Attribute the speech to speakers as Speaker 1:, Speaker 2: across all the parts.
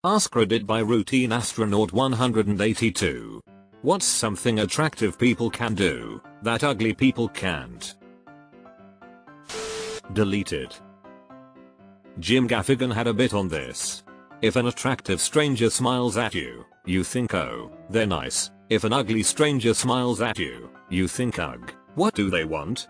Speaker 1: AskReddit by Routine Astronaut 182. What's something attractive people can do that ugly people can't? Deleted. Jim Gaffigan had a bit on this. If an attractive stranger smiles at you, you think, oh, they're nice. If an ugly stranger smiles at you, you think, ugh, what do they want?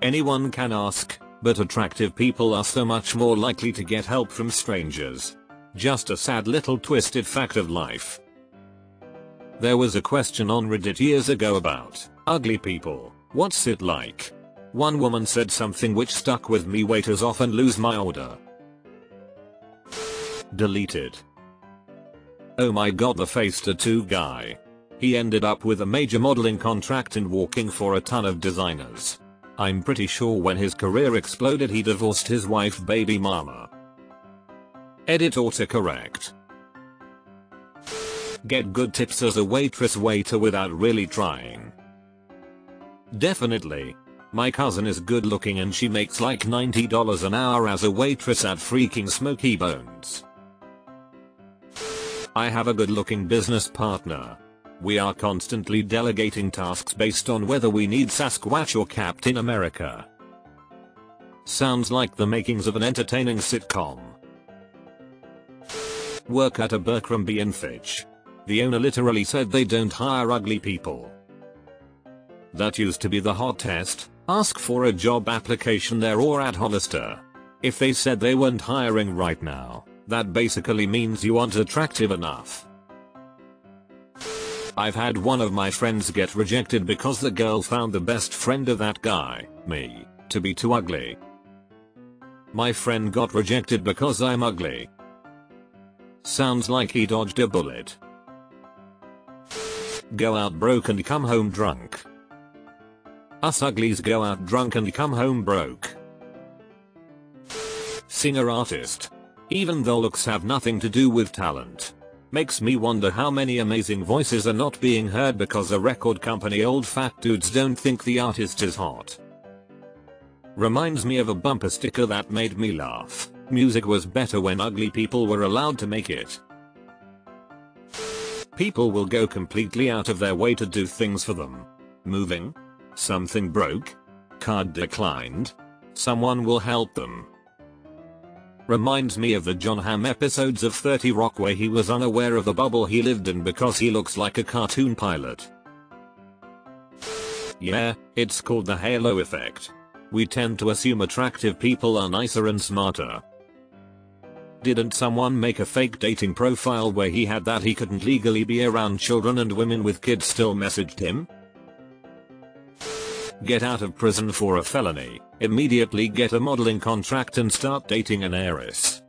Speaker 1: Anyone can ask, but attractive people are so much more likely to get help from strangers. Just a sad little twisted fact of life. There was a question on Reddit years ago about ugly people. What's it like? One woman said something which stuck with me: waiters often lose my order. Deleted. Oh my god, the face tattoo guy. He ended up with a major modeling contract and walking for a ton of designers. I'm pretty sure when his career exploded he divorced his wife baby mama. Edit autocorrect. Get good tips as a waitress waiter without really trying. Definitely. My cousin is good looking and she makes like $90 an hour as a waitress at freaking Smoky Bones. I have a good looking business partner. We are constantly delegating tasks based on whether we need Sasquatch or Captain America. Sounds like the makings of an entertaining sitcom. Work at Abercrombie & Fitch. The owner literally said they don't hire ugly people. That used to be the hot test. Ask for a job application there or at Hollister. If they said they weren't hiring right now, that basically means you aren't attractive enough. I've had one of my friends get rejected because the girl found the best friend of that guy, me, to be too ugly. My friend got rejected because I'm ugly. Sounds like he dodged a bullet. Go out broke and come home drunk. Us uglies go out drunk and come home broke. Singer-artist. Even though looks have nothing to do with talent. Makes me wonder how many amazing voices are not being heard because a record company old fat dudes don't think the artist is hot. Reminds me of a bumper sticker that made me laugh. Music was better when ugly people were allowed to make it. People will go completely out of their way to do things for them. Moving? Something broke? Card declined? Someone will help them. Reminds me of the John Hamm episodes of 30 Rock where he was unaware of the bubble he lived in because he looks like a cartoon pilot. Yeah, it's called the halo effect. We tend to assume attractive people are nicer and smarter. Didn't someone make a fake dating profile where he had that he couldn't legally be around children and women with kids still messaged him? Get out of prison for a felony, immediately get a modeling contract and start dating an heiress.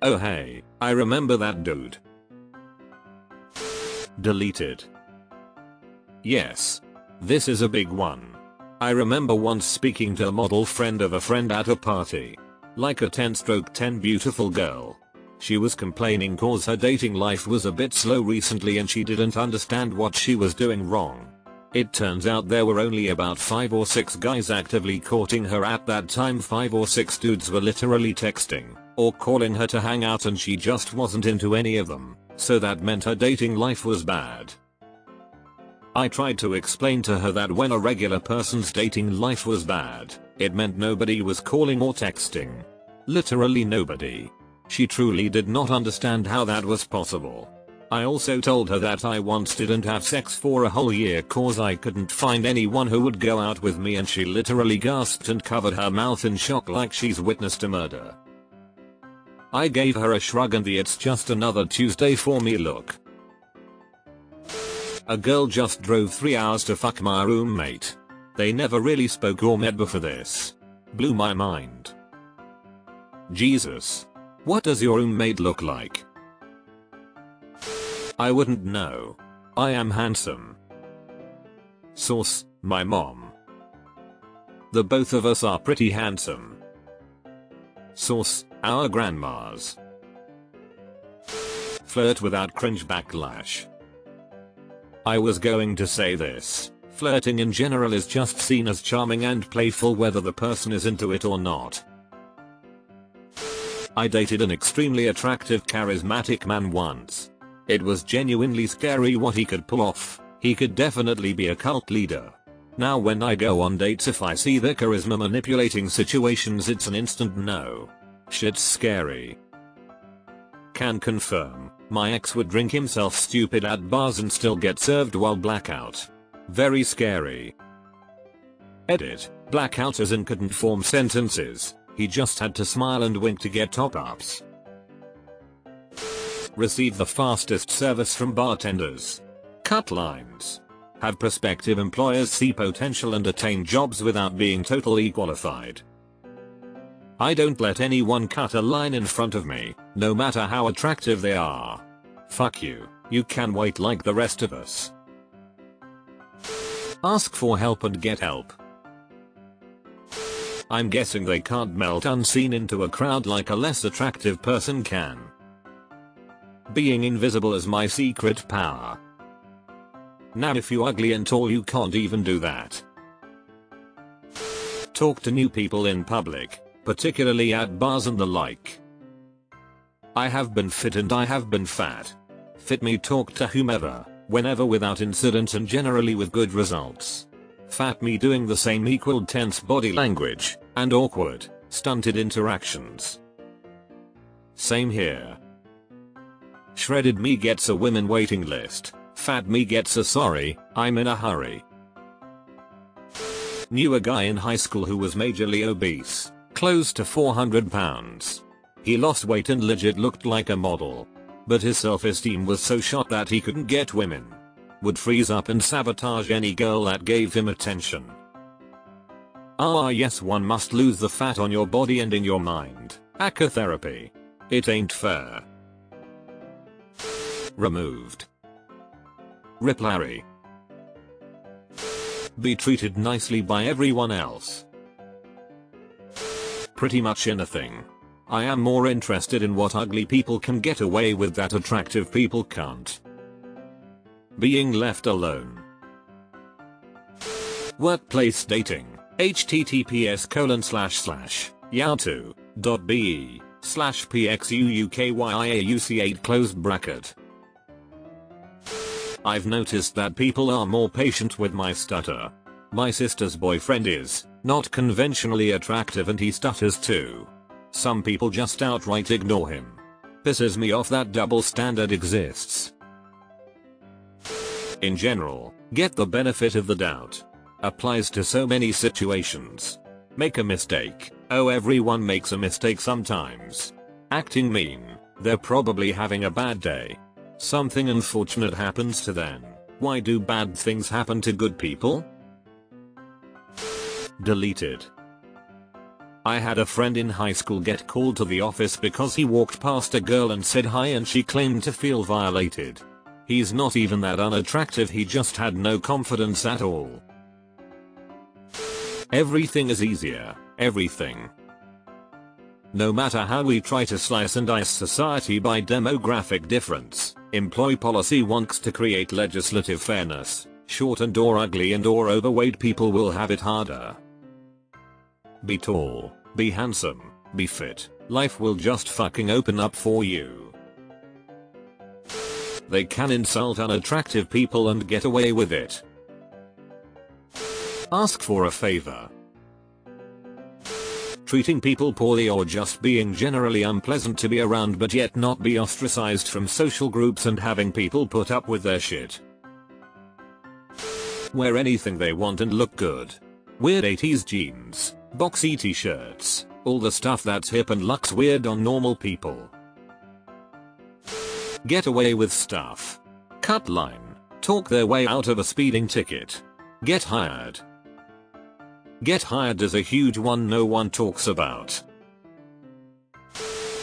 Speaker 1: Oh hey, I remember that dude. Deleted. Yes. This is a big one. I remember once speaking to a model friend of a friend at a party. Like a 10/10 beautiful girl. She was complaining cause her dating life was a bit slow recently and she didn't understand what she was doing wrong. It turns out there were only about 5 or 6 guys actively courting her at that time. 5 or 6 dudes were literally texting or calling her to hang out and she just wasn't into any of them, so that meant her dating life was bad. I tried to explain to her that when a regular person's dating life was bad, it meant nobody was calling or texting. Literally nobody. She truly did not understand how that was possible. I also told her that I once didn't have sex for a whole year cause I couldn't find anyone who would go out with me and she literally gasped and covered her mouth in shock like she's witnessed a murder. I gave her a shrug and the "it's just another Tuesday for me" look. A girl just drove 3 hours to fuck my roommate. They never really spoke or met before this. Blew my mind. Jesus. What does your roommate look like? I wouldn't know. I am handsome. Source: my mom. The both of us are pretty handsome. Source: our grandmas. Flirt without cringe backlash. I was going to say this. Flirting in general is just seen as charming and playful whether the person is into it or not. I dated an extremely attractive charismatic man once. It was genuinely scary what he could pull off. He could definitely be a cult leader. Now when I go on dates, if I see the charisma manipulating situations, it's an instant no. Shit's scary. Can confirm, my ex would drink himself stupid at bars and still get served while blackout. Very scary. Edit. Blackout as in couldn't form sentences, he just had to smile and wink to get top-ups. Receive the fastest service from bartenders. Cut lines. Have prospective employers see potential and attain jobs without being totally qualified. I don't let anyone cut a line in front of me, no matter how attractive they are. Fuck you, you can wait like the rest of us. Ask for help and get help. I'm guessing they can't melt unseen into a crowd like a less attractive person can. Being invisible is my secret power. Now if you ugly and tall, you can't even do that. Talk to new people in public, particularly at bars and the like. I have been fit and I have been fat. Fit me talk to whomever, whenever without incident and generally with good results. Fat me doing the same equaled tense body language, and awkward, stunted interactions. Same here. Shredded me gets a women waiting list, fat me gets a sorry, I'm in a hurry. Knew a guy in high school who was majorly obese, close to 400 pounds. He lost weight and legit looked like a model. But his self-esteem was so shot that he couldn't get women. Would freeze up and sabotage any girl that gave him attention. Ah yes, one must lose the fat on your body and in your mind. Acrotherapy. It ain't fair. Removed. Rip Larry. Be treated nicely by everyone else. Pretty much anything. I am more interested in what ugly people can get away with that attractive people can't. Being left alone. Workplace dating. https://yahoo.be/pxuukyauc8 closed bracket. I've noticed that people are more patient with my stutter. My sister's boyfriend is not conventionally attractive and he stutters too. Some people just outright ignore him. Pisses me off that double standard exists. In general, get the benefit of the doubt. Applies to so many situations. Make a mistake. Oh, everyone makes a mistake sometimes. Acting mean. They're probably having a bad day. Something unfortunate happens to them. Why do bad things happen to good people? Deleted. I had a friend in high school get called to the office because he walked past a girl and said hi and she claimed to feel violated. He's not even that unattractive, he just had no confidence at all. Everything is easier, everything. No matter how we try to slice and dice society by demographic difference, employ policy wonks to create legislative fairness, short and or ugly and or overweight people will have it harder. Be tall, be handsome, be fit, life will just fucking open up for you. They can insult unattractive people and get away with it. Ask for a favor. Treating people poorly or just being generally unpleasant to be around but yet not be ostracized from social groups and having people put up with their shit. Wear anything they want and look good. Weird 80s jeans, boxy t-shirts, all the stuff that's hip and looks weird on normal people. Get away with stuff. Cut line. Talk their way out of a speeding ticket. Get hired. Get hired is a huge one no one talks about.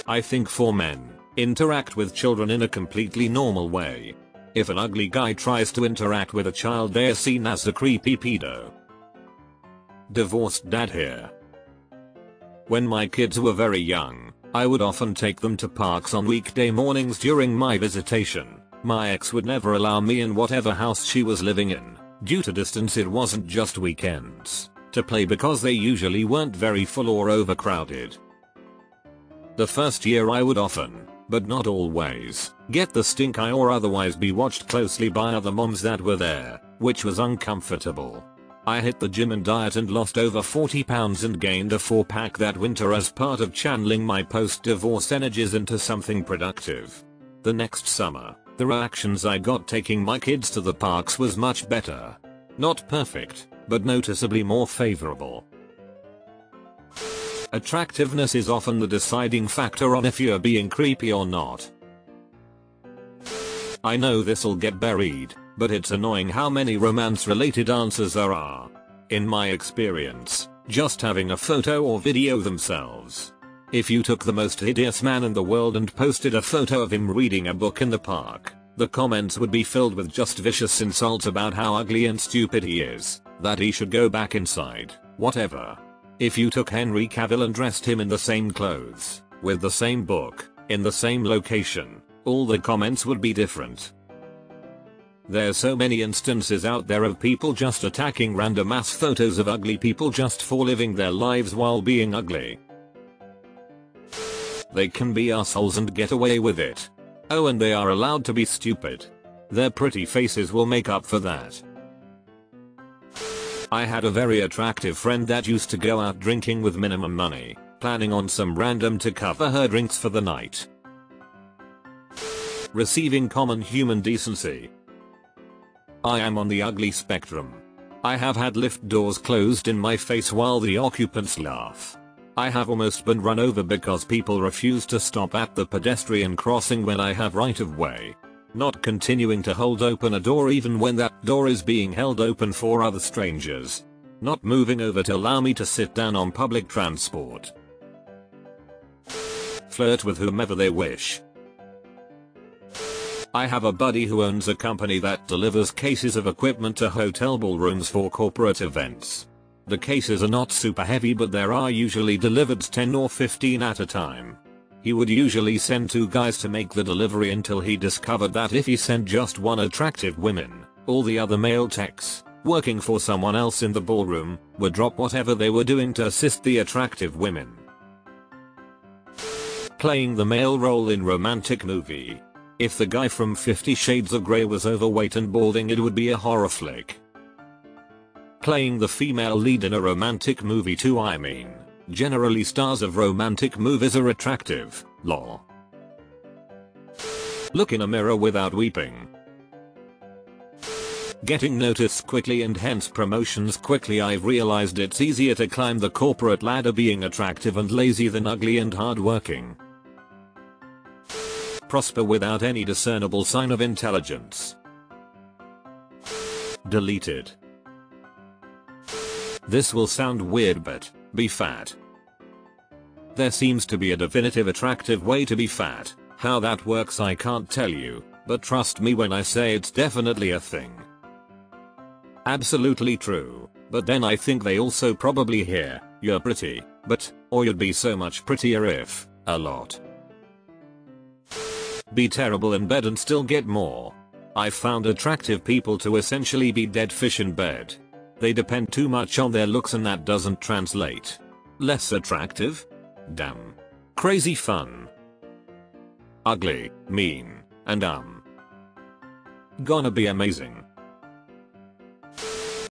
Speaker 1: I think for men, interact with children in a completely normal way. If an ugly guy tries to interact with a child, they're seen as the creepy pedo. Divorced dad here. When my kids were very young, I would often take them to parks on weekday mornings during my visitation. My ex would never allow me in whatever house she was living in, due to distance. It wasn't just weekends, to play because they usually weren't very full or overcrowded. The first year I would often, but not always, get the stink eye or otherwise be watched closely by other moms that were there, which was uncomfortable. I hit the gym and diet and lost over 40 pounds and gained a 4-pack that winter as part of channeling my post-divorce energies into something productive. The next summer, the reactions I got taking my kids to the parks was much better. Not perfect, but noticeably more favorable. Attractiveness is often the deciding factor on if you're being creepy or not. I know this'll get buried, but it's annoying how many romance-related answers there are. In my experience, just having a photo or video themselves. If you took the most hideous man in the world and posted a photo of him reading a book in the park, the comments would be filled with just vicious insults about how ugly and stupid he is, that he should go back inside, whatever. If you took Henry Cavill and dressed him in the same clothes, with the same book, in the same location, all the comments would be different. There's so many instances out there of people just attacking random ass photos of ugly people just for living their lives while being ugly. They can be assholes and get away with it. Oh, and they are allowed to be stupid. Their pretty faces will make up for that. I had a very attractive friend that used to go out drinking with minimum money, planning on some random to cover her drinks for the night. Receiving common human decency. I am on the ugly spectrum. I have had lift doors closed in my face while the occupants laugh. I have almost been run over because people refuse to stop at the pedestrian crossing when I have right of way. Not continuing to hold open a door even when that door is being held open for other strangers. Not moving over to allow me to sit down on public transport. Flirt with whomever they wish. I have a buddy who owns a company that delivers cases of equipment to hotel ballrooms for corporate events. The cases are not super heavy, but there are usually delivered 10 or 15 at a time. He would usually send 2 guys to make the delivery until he discovered that if he sent just one attractive woman, all the other male techs, working for someone else in the ballroom, would drop whatever they were doing to assist the attractive women. Playing the male role in romantic movie. If the guy from 50 Shades of Grey was overweight and balding, it would be a horror flick. Playing the female lead in a romantic movie too, I mean. Generally stars of romantic movies are attractive, lol. Look in a mirror without weeping. Getting noticed quickly and hence promotions quickly. I've realized it's easier to climb the corporate ladder being attractive and lazy than ugly and hardworking. Prosper without any discernible sign of intelligence. Deleted. This will sound weird, but be fat. There seems to be a definitive attractive way to be fat. How that works I can't tell you, but trust me when I say it's definitely a thing. Absolutely true, but then I think they also probably hear, you're pretty, but, or you'd be so much prettier if, a lot. Be terrible in bed and still get more. I've found attractive people to essentially be dead fish in bed. They depend too much on their looks and that doesn't translate. Less attractive? Damn. Crazy fun. Ugly, mean, and gonna be amazing.